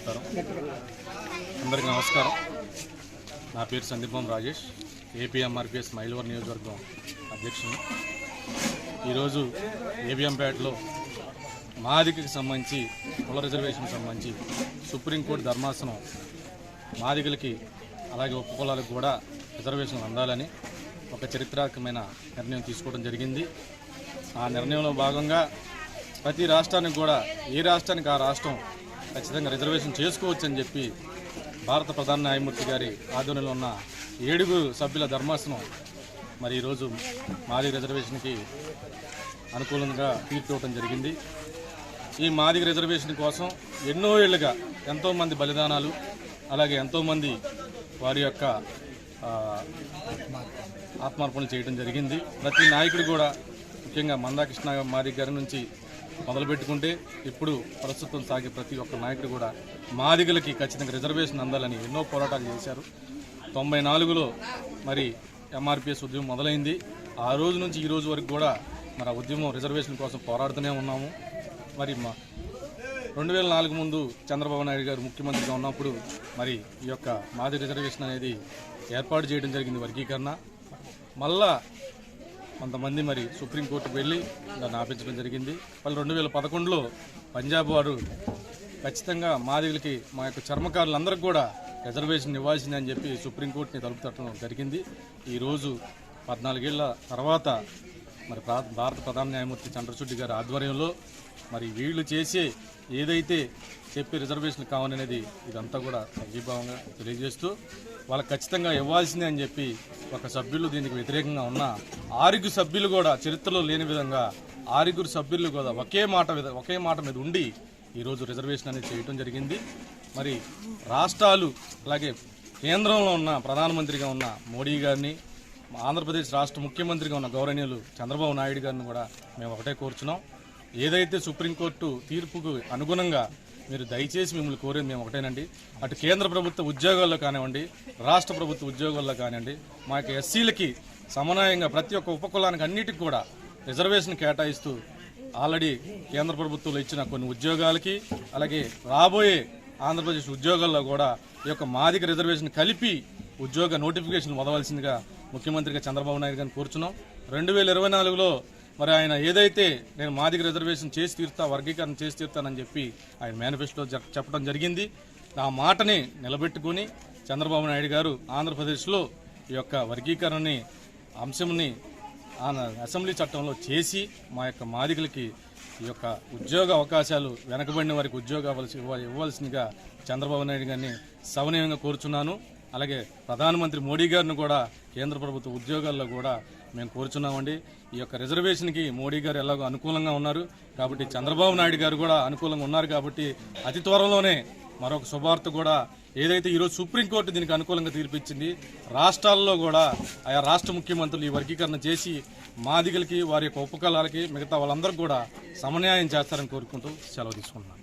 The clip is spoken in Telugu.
అందరికీ నమస్కారం. నా పేరు సందీపం రాజేష్, ఏపీఎంఆర్పీఎస్ మైలవరం నియోజకవర్గం అధ్యక్షుడు. ఈరోజు ఏబిఎంపేటలో మాదిగకి సంబంధించి కుల రిజర్వేషన్ సంబంధించి సుప్రీంకోర్టు ధర్మాసనం మాదిగలకి అలాగే ఉపకులాలకు కూడా రిజర్వేషన్లు అందాలని ఒక చరిత్రాత్మకమైన నిర్ణయం తీసుకోవడం జరిగింది. ఆ నిర్ణయంలో భాగంగా ప్రతి రాష్ట్రానికి కూడా ఏ రాష్ట్రానికి ఆ రాష్ట్రం ఖచ్చితంగా రిజర్వేషన్ చేసుకోవచ్చని చెప్పి భారత ప్రధాన న్యాయమూర్తి గారి ఆధ్వర్యంలో ఉన్న 7 సభ్యుల ధర్మాసనం మరి ఈరోజు మాదిగ రిజర్వేషన్కి అనుకూలంగా తీర్పు ఇవ్వడం జరిగింది. ఈ మాదిగ రిజర్వేషన్ కోసం ఎన్నో ఏళ్లుగా ఎంతోమంది బలిదానాలు అలాగే ఎంతోమంది వారి యొక్క ఆత్మార్పణలు చేయడం జరిగింది. ప్రతి నాయకుడు కూడా ముఖ్యంగా మందాకృష్ణ మాదిగ గారి నుంచి మొదలుపెట్టుకుంటే ఇప్పుడు ప్రస్తుతం సాగే ప్రతి ఒక్క నాయకుడు కూడా మాదిగలకి ఖచ్చితంగా రిజర్వేషన్ అందాలని ఎన్నో పోరాటాలు చేశారు. 94లో మరి ఎంఆర్పీఎస్ ఉద్యమం మొదలైంది. ఆ రోజు నుంచి ఈ రోజు వరకు కూడా మరి ఆ ఉద్యమం రిజర్వేషన్ కోసం పోరాడుతూనే ఉన్నాము. మరి 2004 ముందు చంద్రబాబు నాయుడు గారు ముఖ్యమంత్రిగా ఉన్నప్పుడు మరి ఈ యొక్క మాదిగ రిజర్వేషన్ అనేది ఏర్పాటు చేయడం జరిగింది, వర్గీకరణ. మళ్ళా కొంతమంది మరి సుప్రీంకోర్టుకు వెళ్ళి దాన్ని ఆపించడం జరిగింది. మళ్ళీ 2011లో పంజాబ్ వారు ఖచ్చితంగా మాదిగలకి మా యొక్క చర్మకారులందరికీ కూడా రిజర్వేషన్ ఇవ్వాల్సిందని చెప్పి సుప్రీంకోర్టుని తలుపు తట్టడం జరిగింది. ఈరోజు 14 ఏళ్ల తర్వాత మరి భారత ప్రధాన న్యాయమూర్తి చంద్రచూడ్ గారి ఆధ్వర్యంలో మరి వీళ్ళు చేసే ఏదైతే చెప్పి రిజర్వేషన్ కావాలనేది ఇదంతా కూడా సంఘీభావంగా తెలియజేస్తూ వాళ్ళకి ఖచ్చితంగా ఇవ్వాల్సిందే అని చెప్పి ఒక సభ్యులు దీనికి వ్యతిరేకంగా ఉన్న 6 సభ్యులు కూడా చరిత్రలో లేని విధంగా 6 సభ్యులు కూడా ఒకే మాట మీద ఉండి ఈరోజు రిజర్వేషన్ అనేది చేయడం జరిగింది. మరి రాష్ట్రాలు అలాగే కేంద్రంలో ఉన్న ప్రధానమంత్రిగా ఉన్న మోడీ గారిని, ఆంధ్రప్రదేశ్ రాష్ట్ర ముఖ్యమంత్రిగా ఉన్న గౌరవనీయులు చంద్రబాబు నాయుడు గారిని కూడా మేము ఒకటే కోరుచున్నాం. ఏదైతే సుప్రీంకోర్టు తీర్పుకు అనుగుణంగా మీరు దయచేసి మిమ్మల్ని కోరేది మేము ఒకటేనండి, అటు కేంద్ర ప్రభుత్వ ఉద్యోగాల్లో కానివ్వండి, రాష్ట్ర ప్రభుత్వ ఉద్యోగాల్లో కానివ్వండి, మా యొక్క ఎస్సీలకి సమన్వయంగా ప్రతి ఒక్క ఉపకులానికి అన్నిటికీ కూడా రిజర్వేషన్ కేటాయిస్తూ ఆల్రెడీ కేంద్ర ప్రభుత్వంలో ఇచ్చిన కొన్ని ఉద్యోగాలకి అలాగే రాబోయే ఆంధ్రప్రదేశ్ ఉద్యోగాల్లో కూడా ఈ యొక్క మాదిగ రిజర్వేషన్ కలిపి ఉద్యోగ నోటిఫికేషన్ వదలవలసిందిగా ముఖ్యమంత్రిగా చంద్రబాబు నాయుడు గారిని కోరుచున్నాం. 2024లో మరి ఆయన ఏదైతే నేను మాదిగ రిజర్వేషన్ చేసి తీరుతా, వర్గీకరణ చేసి తీరుతానని చెప్పి ఆయన మేనిఫెస్టోలో చెప్పడం జరిగింది. ఆ మాటని నిలబెట్టుకుని చంద్రబాబు నాయుడు గారు ఆంధ్రప్రదేశ్లో ఈ యొక్క వర్గీకరణని అంశంని అసెంబ్లీ చట్టంలో చేసి మా యొక్క మాదిగలకి ఈ యొక్క ఉద్యోగ అవకాశాలు వెనకబడిన వారికి ఉద్యోగాలు ఇవ్వాల్సిందిగా చంద్రబాబు నాయుడు గారిని సవినయంగా కోరుచున్నాను. అలాగే ప్రధానమంత్రి మోడీ గారిని కూడా కేంద్ర ప్రభుత్వ ఉద్యోగాల్లో కూడా మేము కోరుచున్నామండి. ఈ యొక్క రిజర్వేషన్కి మోడీ గారు ఎలాగో అనుకూలంగా ఉన్నారు కాబట్టి చంద్రబాబు నాయుడు గారు కూడా అనుకూలంగా ఉన్నారు కాబట్టి అతి త్వరలోనే మరొక శుభార్త కూడా ఏదైతే ఈరోజు సుప్రీంకోర్టు దీనికి అనుకూలంగా తీర్పిచ్చింది, రాష్ట్రాల్లో కూడా ఆయా రాష్ట్ర ముఖ్యమంత్రులు ఈ వర్గీకరణ చేసి మాదిగలకి వారి యొక్క ఉపకులాలకి మిగతా వాళ్ళందరికీ కూడా సమన్యాయం చేస్తారని కోరుకుంటూ సెలవు తీసుకుంటున్నాను.